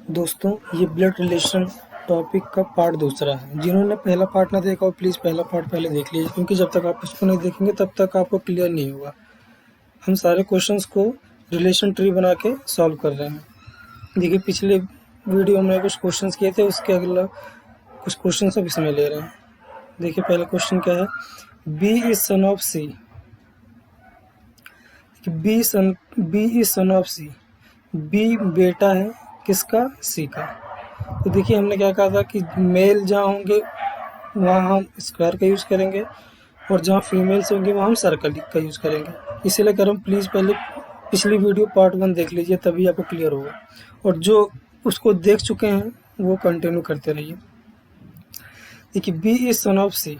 दोस्तों, ये blood relation topic का पार्ट दूसरा है। जिन्होंने पहला पार्ट ना देखा हो प्लीज़ पहला पार्ट पहले देख लीजिए, क्योंकि जब तक आप उसको नहीं देखेंगे तब तक आपको क्लियर नहीं होगा। हम सारे क्वेश्चंस को रिलेशन ट्री बना के सॉल्व कर रहे हैं। देखिए, पिछले वीडियो में कुछ क्वेश्चंस किए थे, उसके अगला कुछ क्वेश्चंस अब इसमें ले रहे हैं। देखिए, पहला क्वेश्चन क्या है। B is son of C. B is son of C. B बेटा है किसका? सी का। तो देखिए, हमने क्या कहा था कि मेल जहाँ होंगे वहाँ हम स्क्वायर का यूज़ करेंगे, और जहाँ फीमेल्स होंगे वहाँ हम सर्कल का यूज़ करेंगे। इसीलिए कर हम प्लीज़ पहले पिछली वीडियो पार्ट 1 देख लीजिए, तभी आपको क्लियर होगा, और जो उसको देख चुके हैं वो कंटिन्यू करते रहिए। देखिए, B is son of C.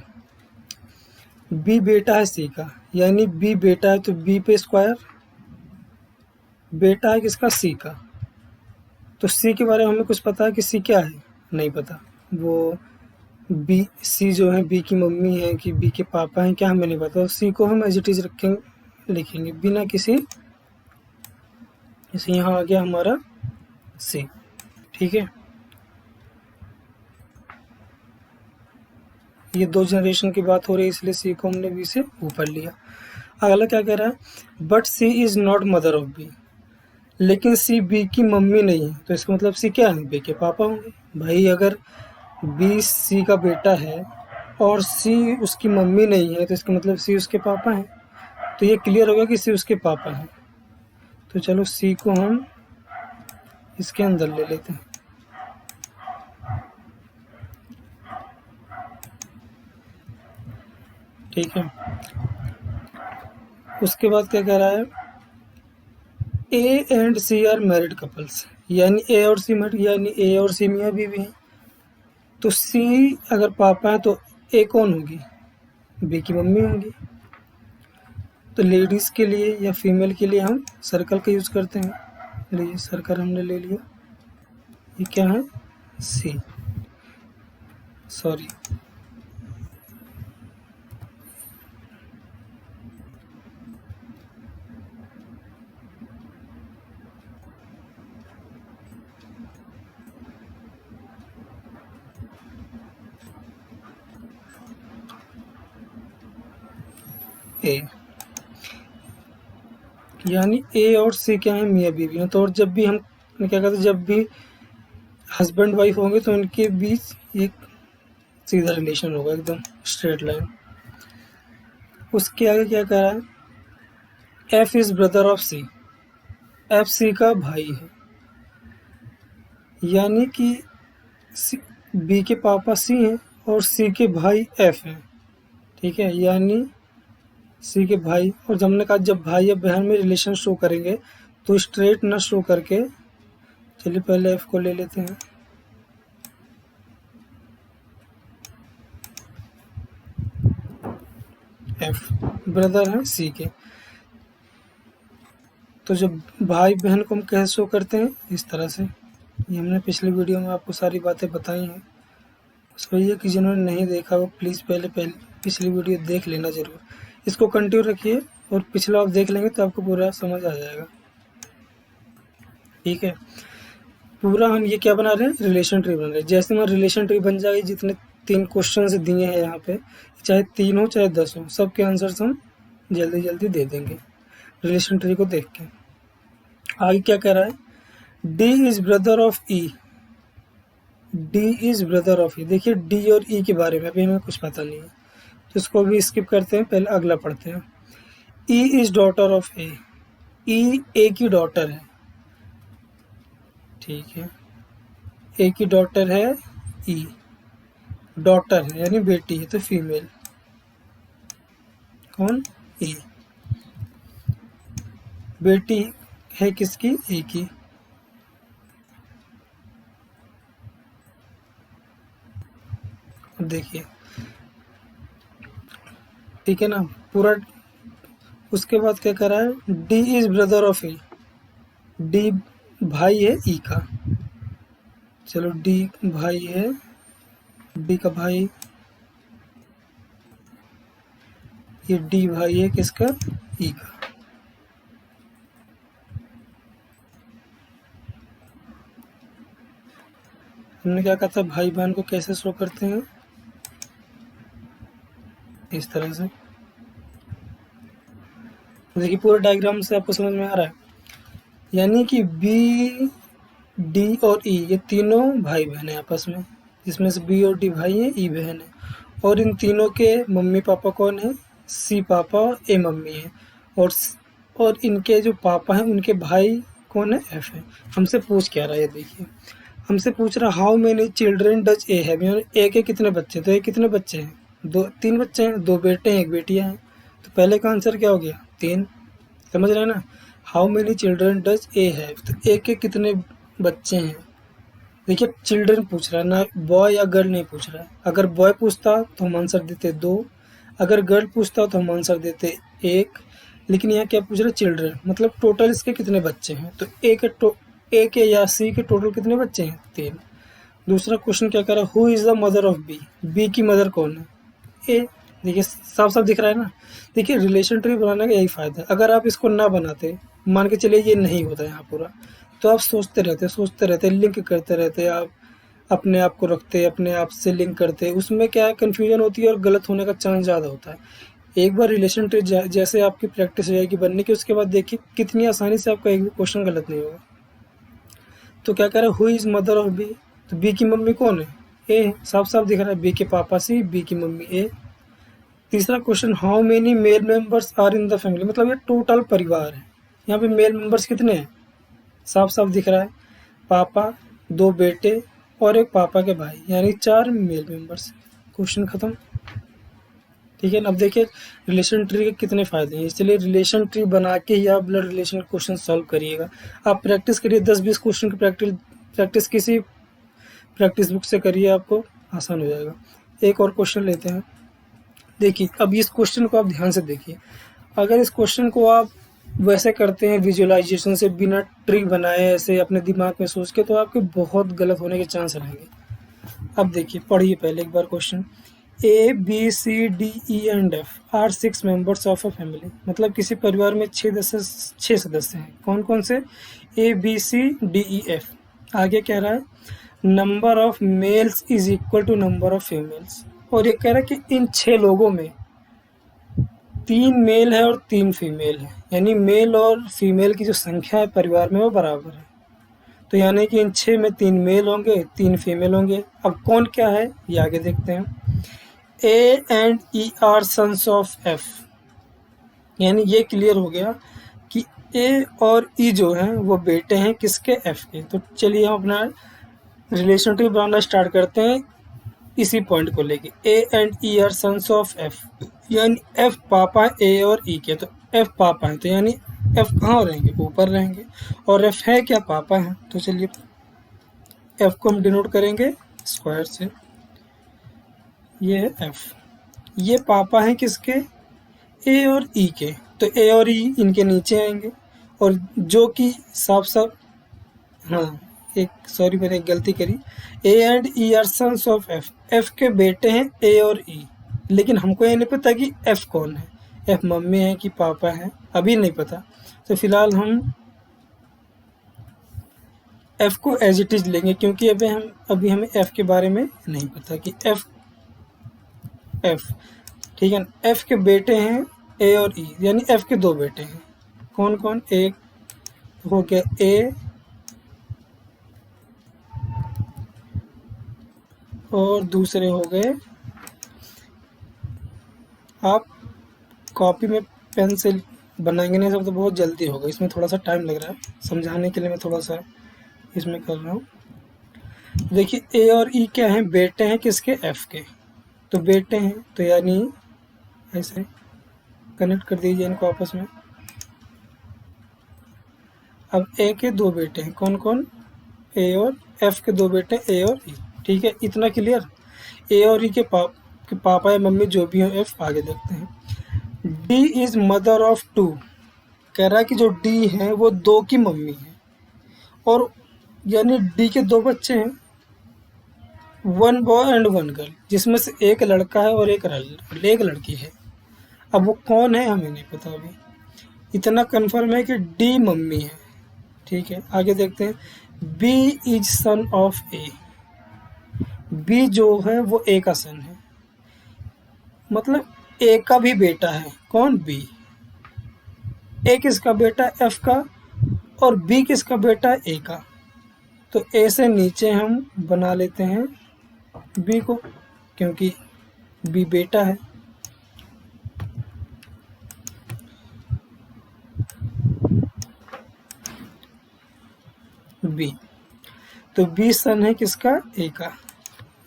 B बेटा है सी का, यानी बी बेटा है तो बी पे स्क्वायर। बेटा है किसका? सी का। तो सी के बारे में हमें कुछ पता है कि सी क्या है? नहीं पता। वो बी सी जो है बी की मम्मी है कि बी के पापा हैं, क्या हमें नहीं पता। तो सी को हम एज इट इज लिखेंगे बिना किसी। जैसे यहाँ आ गया हमारा सी। ठीक है, ये 2 जनरेशन की बात हो रही है, इसलिए सी को हमने बी से ऊपर लिया। अगला क्या कह रहा है, but C is not mother of B. लेकिन सी बी की मम्मी नहीं है, तो इसका मतलब सी क्या है? बी के पापा होंगे। भाई, अगर बी सी का बेटा है और सी उसकी मम्मी नहीं है, तो इसका मतलब सी उसके पापा हैं। तो ये क्लियर होगा कि सी उसके पापा हैं। तो चलो सी को हम इसके अंदर ले लेते हैं। ठीक है, उसके बाद क्या कह रहा है, A and C are married couples. यानी ए और सी मैरिड, यानी ए और सी मियाँ बीवी हैं। तो सी अगर पापा है तो ए कौन होगी? बी की मम्मी होंगी। तो लेडीज़ के लिए या फीमेल के लिए हम सर्कल का यूज़ करते हैं। लीजिए, सर्कल हमने ले लिया। ये क्या है? सी। सॉरी, ए। यानी ए और सी क्या है? मियाँ बीवी हैं। तो और जब भी हम क्या कहते हैं, जब भी हस्बैंड वाइफ होंगे तो उनके बीच एक सीधा रिलेशन होगा, एकदम स्ट्रेट लाइन। उसके आगे क्या कह रहा है, F is brother of C. F C का भाई है, यानी कि बी के पापा सी हैं और सी के भाई एफ हैं। ठीक है, यानी सी के भाई। और जब हमने कहा जब भाई या बहन में रिलेशन शो करेंगे तो स्ट्रेट न शो करके, चलिए पहले एफ को ले लेते हैं। एफ ब्रदर है सी के। तो जब भाई बहन को हम कैसे शो करते हैं? इस तरह से। ये हमने पिछली वीडियो में आपको सारी बातें बताई हैं। बस वही है कि जिन्होंने नहीं देखा वो प्लीज़ पहले पिछली वीडियो देख लेना ज़रूर। इसको कंटिन्यू रखिए और पिछला आप देख लेंगे तो आपको पूरा समझ आ जाएगा। ठीक है, पूरा हम ये क्या बना रहे हैं? रिलेशन ट्री बना रहे हैं। जैसे हमारा रिलेशन ट्री बन जाएगी, जितने 3 क्वेश्चन दिए हैं यहाँ पे, चाहे 3 हो चाहे 10 हो, सबके आंसर्स हम जल्दी जल्दी दे देंगे रिलेशन ट्री को देख के। आगे क्या कह रहा है, D is brother of E. D is brother of E. देखिए, डी और ई के बारे में अभी हमें कुछ पता नहीं है, तो इसको भी स्किप करते हैं, पहले अगला पढ़ते हैं। ई इज डॉटर ऑफ ए। ई ए की डॉटर है। ठीक है, ए की डॉटर है ई। डॉटर है यानी बेटी है, तो फीमेल कौन? ई। बेटी है किसकी? ए की। देखिए, ठीक है ना पूरा। उसके बाद क्या करा है, D is brother of A. D भाई है ई का। चलो, डी भाई है, डी का भाई, ये डी भाई है किसका? ई का। हमने क्या कहा था, भाई बहन को कैसे शो करते हैं, इस तरह से। देखिए पूरा डायग्राम से आपको समझ में आ रहा है, यानी कि बी, डी और ई ये तीनों भाई बहन है आपस में, जिसमें से बी और डी भाई है, ई बहन है, और इन तीनों के मम्मी पापा कौन है, सी पापा और ए मम्मी है, और और इनके जो पापा हैं उनके भाई कौन है, एफ है। हमसे पूछ क्या रहा है, देखिए हमसे पूछ रहा how many children does A have, यानी ए के कितने बच्चे, तो ए कितने बच्चे हैं, दो, तीन बच्चे हैं, दो बेटे हैं एक बेटियां हैं, तो पहले का आंसर क्या हो गया, तीन। समझ रहे हैं ना, how many children does A have, तो ए के कितने बच्चे हैं। देखिए चिल्ड्रेन पूछ रहा है ना, बॉय या गर्ल नहीं पूछ रहा है। अगर बॉय पूछता तो हम आंसर देते दो, अगर गर्ल पूछता तो हम आंसर देते एक, लेकिन यहाँ क्या पूछ रहा है, चिल्ड्रेन, मतलब टोटल इसके कितने बच्चे हैं, तो ए के या सी के टोटल कितने बच्चे हैं, तीन। दूसरा क्वेश्चन क्या कर रहा है, who is the mother of B, B की मदर कौन है, ए। देखिए साफ साफ दिख रहा है ना। देखिए रिलेशन ट्री बनाने का यही फ़ायदा है, अगर आप इसको ना बनाते, मान के चलिए ये नहीं होता यहाँ पूरा, तो आप सोचते रहते, लिंक करते रहते, आप अपने आप को रखते, अपने आप से लिंक करते, उसमें क्या है, कन्फ्यूजन होती है और गलत होने का चांस ज़्यादा होता है। एक बार रिलेशन ट्री जैसे आपकी प्रैक्टिस हो जाएगी बनने की, उसके बाद देखिए कितनी आसानी से आपका एक भी क्वेश्चन गलत नहीं होगा। तो क्या कह रहा है, who is mother of B, तो बी की मम्मी कौन है, ए, साफ साफ दिख रहा है, बी के पापा सी, बी की मम्मी ए। तीसरा question, how many male members are in the family, मतलब ये टोटल परिवार है, यहाँ पे मेल मेंबर्स कितने हैं, साफ साफ दिख रहा है, पापा, दो बेटे और एक पापा के भाई, यानी चार मेल मेंबर्स। क्वेश्चन खत्म। ठीक है ना। अब देखिए रिलेशन ट्री के कितने फ़ायदे हैं, इसलिए रिलेशन ट्री बना के ही आप ब्लड रिलेशन क्वेश्चन सॉल्व करिएगा। आप प्रैक्टिस करिए, 10-20 क्वेश्चन की प्रैक्टिस किसी प्रैक्टिस बुक से करिए, आपको आसान हो जाएगा। एक और क्वेश्चन लेते हैं। देखिए अब इस क्वेश्चन को आप ध्यान से देखिए, अगर इस क्वेश्चन को आप वैसे करते हैं विजुअलाइजेशन से, बिना ट्रिक बनाए ऐसे अपने दिमाग में सोच के, तो आपके बहुत गलत होने के चांस रहेंगे। अब देखिए पढ़िए पहले एक बार question, A B C D E and F are 6 members of a family, मतलब किसी परिवार में 6 सदस्य हैं, कौन कौन से, A B C D E F. आगे कह रहा है number of males is equal to number of females, और ये कह रहा है कि इन 6 लोगों में 3 मेल है और 3 फीमेल है, यानी मेल और फीमेल की जो संख्या है परिवार में वो बराबर है। तो यानी कि इन 6 में 3 मेल होंगे, 3 फीमेल होंगे। अब कौन क्या है ये आगे देखते हैं। A and E are sons of F, यानी ये क्लियर हो गया कि ए और ई जो हैं वो बेटे हैं किसके, एफ के। तो चलिए हम अपना रिलेशन ट्री बनाना स्टार्ट करते हैं इसी पॉइंट को लेके, A and E are sons of F, यानी एफ पापा है ए और ई के, तो एफ पापा है, तो यानी एफ कहाँ रहेंगे, ऊपर रहेंगे, और एफ है क्या, पापा है। तो चलिए एफ को हम डिनोट करेंगे स्क्वायर से, ये है एफ, ये पापा हैं किसके, ए और ई के, तो ए और ई इनके नीचे आएंगे, और जो कि साफ साफ, हाँ एक सॉरी मैंने एक गलती करी, A and E are sons of F, F के बेटे हैं ए और ई, लेकिन हमको ये नहीं पता कि एफ कौन है, एफ मम्मी है कि पापा है, अभी नहीं पता। तो फिलहाल हम एफ को एज इट इज लेंगे, क्योंकि अभी हमें एफ के बारे में नहीं पता कि एफ ठीक है ना। एफ के बेटे हैं ए और ई, यानी एफ के 2 बेटे हैं, कौन कौन, एक हो गया ए और दूसरे हो गए, आप कॉपी में पेन से बनाएंगे नहीं सब तो बहुत जल्दी होगा, इसमें थोड़ा सा टाइम लग रहा है समझाने के लिए, मैं थोड़ा सा इसमें कर रहा हूँ। देखिए ए और ई क्या हैं, बेटे हैं किसके, एफ के, तो बेटे हैं, तो यानी ऐसे कनेक्ट कर दीजिए इनको आपस में। अब ए के 2 बेटे हैं, कौन कौन, ए और एफ के 2 बेटे ए और ई, ठीक है, इतना क्लियर। ए और ई के पापा या मम्मी जो भी हो, एफ आगे देखते हैं। डी इज मदर ऑफ 2, कह रहा है कि जो डी है वो 2 की मम्मी है, और यानी डी के 2 बच्चे हैं, 1 बॉय एंड 1 गर्ल, जिसमें से एक लड़का है और एक लड़की है। अब वो कौन है हमें नहीं पता, अभी इतना कंफर्म है कि डी मम्मी है, ठीक है। आगे देखते हैं, B is son of A, B जो है वो ए का सन है, मतलब ए का भी बेटा है। कौन? बी। ए किसका बेटा? एफ का। और बी किसका बेटा है? ए का। तो ए से नीचे हम बना लेते हैं बी को, क्योंकि बी बेटा है। बी, तो बी सन है किसका? ए का।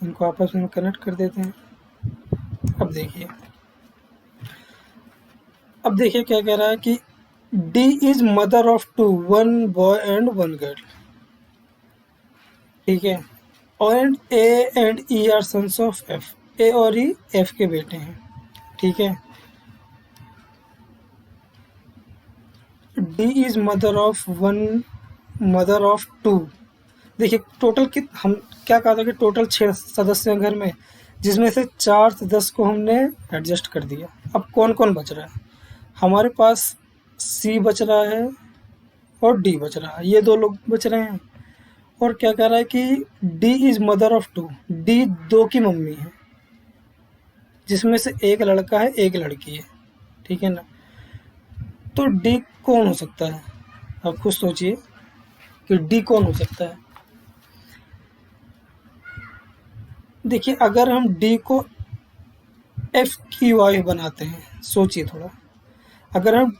इनको आपस में कनेक्ट कर देते हैं। अब देखिए क्या कह रहा है कि D is mother of two, one boy and one girl. ठीक है। और A and E are sons of F, A और ई एफ के बेटे हैं। ठीक है। D is mother of one, mother of two. देखिए टोटल हम क्या कहा था कि टोटल 6 सदस्य हैं घर में, जिसमें से 4 सदस्य को हमने एडजस्ट कर दिया। अब कौन कौन बच रहा है? हमारे पास सी बच रहा है और डी बच रहा है, ये 2 लोग बच रहे हैं। और क्या कह रहा है कि D is mother of two, D 2 की मम्मी है, जिसमें से एक लड़का है एक लड़की है। ठीक है ना। तो डी कौन हो सकता है? आप खुद सोचिए कि डी कौन हो सकता है। देखिए अगर हम डी को एफ की वाइफ बनाते हैं, सोचिए थोड़ा। अगर हम,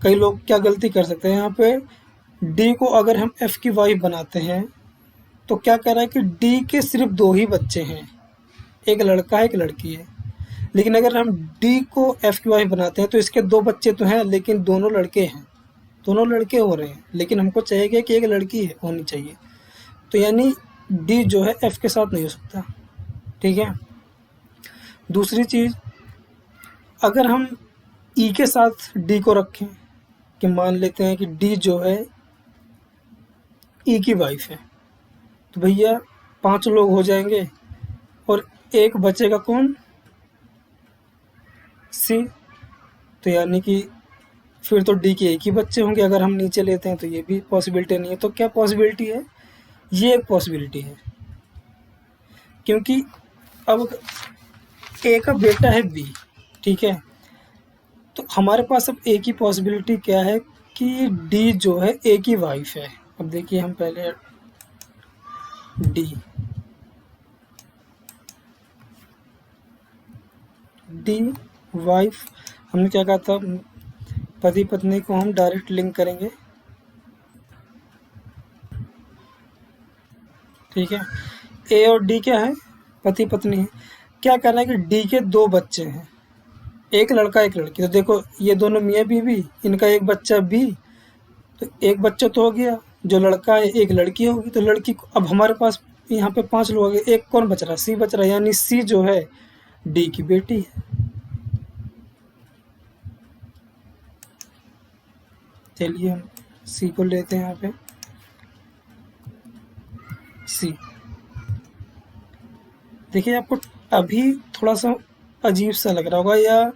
कई लोग क्या गलती कर सकते हैं यहाँ पे, डी को अगर हम एफ की वाइफ बनाते हैं तो क्या कह रहा है कि डी के सिर्फ 2 ही बच्चे हैं, एक लड़का है एक लड़की है। लेकिन अगर हम डी को एफ की वाइफ बनाते हैं तो इसके 2 बच्चे तो हैं, लेकिन दोनों लड़के हैं, दोनों लड़के हो रहे हैं, लेकिन हमको चाहिए कि एक लड़की है होनी चाहिए। तो यानी डी जो है एफ के साथ नहीं हो सकता। ठीक है। दूसरी चीज़, अगर हम ई के साथ डी को रखें, कि मान लेते हैं कि डी जो है ई की वाइफ है, तो भैया 5 लोग हो जाएंगे और एक बचेगा कौन? सी। तो यानी कि फिर तो डी के एक ही बच्चे होंगे अगर हम नीचे लेते हैं, तो ये भी पॉसिबिलिटी नहीं है। तो क्या पॉसिबिलिटी है? ये एक पॉसिबिलिटी है, क्योंकि अब ए का बेटा है बी। ठीक है। तो हमारे पास अब ए की पॉसिबिलिटी क्या है कि डी जो है ए की वाइफ है। अब देखिए हम पहले डी वाइफ, हमने क्या कहा था, पति पत्नी को हम डायरेक्ट लिंक करेंगे। ठीक है। ए और डी क्या है? पति पत्नी है। क्या करना है कि डी के 2 बच्चे हैं, एक लड़का एक लड़की। तो देखो ये दोनों मियाँ बीवी, इनका एक बच्चा बी, तो एक बच्चा तो हो गया, जो लड़का है एक लड़की होगी। तो लड़की को, अब हमारे पास यहाँ पे 5 लोग हो गए, एक कौन बच रहा है? सी बच रहा है, यानी सी जो है डी की बेटी है। चलिए हम सी को लेते हैं यहाँ पे, सी। देखिए आपको अभी थोड़ा सा अजीब सा लग रहा होगा या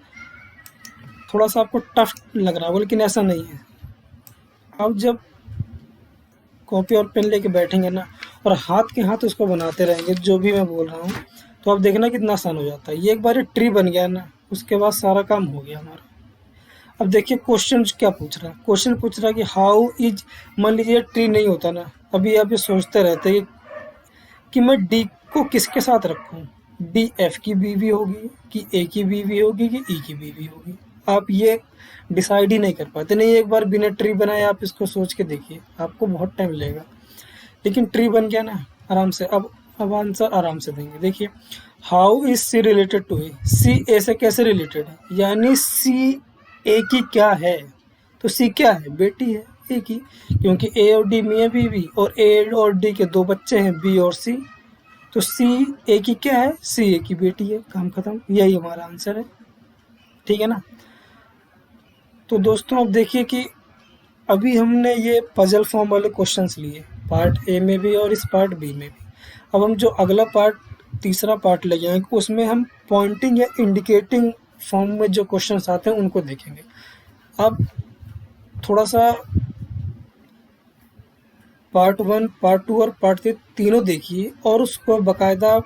थोड़ा सा आपको टफ लग रहा होगा, लेकिन ऐसा नहीं है। आप जब कॉपी और पेन लेके बैठेंगे ना और हाथ के हाथ उसको बनाते रहेंगे, जो भी मैं बोल रहा हूँ, तो आप देखना कितना आसान हो जाता है। ये एक बार ट्री बन गया ना, उसके बाद सारा काम हो गया हमारा। अब देखिए क्वेश्चन क्या पूछ रहा है। क्वेश्चन पूछ रहा है कि हाउ इज, मान लीजिए ट्री नहीं होता ना, अभी आप ये सोचते रहते कि मैं डी को किसके साथ रखूं, डी एफ की बीवी होगी कि ए की बीवी होगी कि ई की बीवी होगी। आप ये डिसाइड ही नहीं कर पाते। नहीं, एक बार बिना ट्री बनाए आप इसको सोच के देखिए, आपको बहुत टाइम लगेगा, लेकिन ट्री बन गया ना आराम से। अब आंसर आराम से देंगे। देखिए how is C related to A, C A से कैसे रिलेटेड है, यानी सी ए की क्या है? तो सी क्या है? बेटी है ए की, क्योंकि ए और डी मियाँ बीवी और ए और डी के 2 बच्चे हैं बी और सी। तो सी ए की क्या है? सी ए की बेटी है। काम खत्म, यही हमारा आंसर है। ठीक है ना। तो दोस्तों अब देखिए कि अभी हमने ये पजल फॉर्म वाले क्वेश्चंस लिए, पार्ट ए में भी और इस पार्ट बी में भी। अब हम जो अगला पार्ट, तीसरा पार्ट ले जाएंगे, उसमें हम पॉइंटिंग या इंडिकेटिंग फॉर्म में जो क्वेश्चंस आते हैं उनको देखेंगे। अब थोड़ा सा पार्ट 1, पार्ट 2 और पार्ट 3 तीनों देखिए और उसको बाकायदा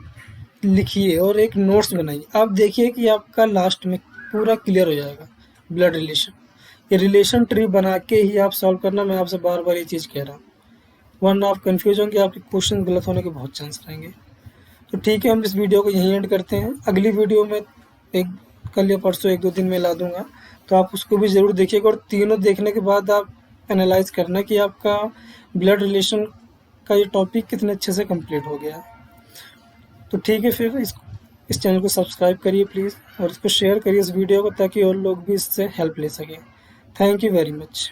लिखिए और एक नोट्स बनाइए। आप देखिए कि आपका लास्ट में पूरा क्लियर हो जाएगा ब्लड रिलेशन। ये रिलेशन ट्री बना के ही आप सॉल्व करना, मैं आपसे बार बार ये चीज़ कह रहा हूँ, वरना आप कन्फ्यूज होंगे, आपके क्वेश्चन गलत होने के बहुत चांस रहेंगे। तो ठीक है, हम इस वीडियो को यहीं एंड करते हैं। अगली वीडियो में एक कल या परसों 1-2 दिन में ला दूंगा, तो आप उसको भी ज़रूर देखिएगा, और तीनों देखने के बाद आप एनालाइज करना कि आपका ब्लड रिलेशन का ये टॉपिक कितने अच्छे से कंप्लीट हो गया। तो ठीक है, फिर इस चैनल को सब्सक्राइब करिए प्लीज़, और इसको शेयर करिए इस वीडियो को, ताकि और लोग भी इससे हेल्प ले सकें। Thank you very much.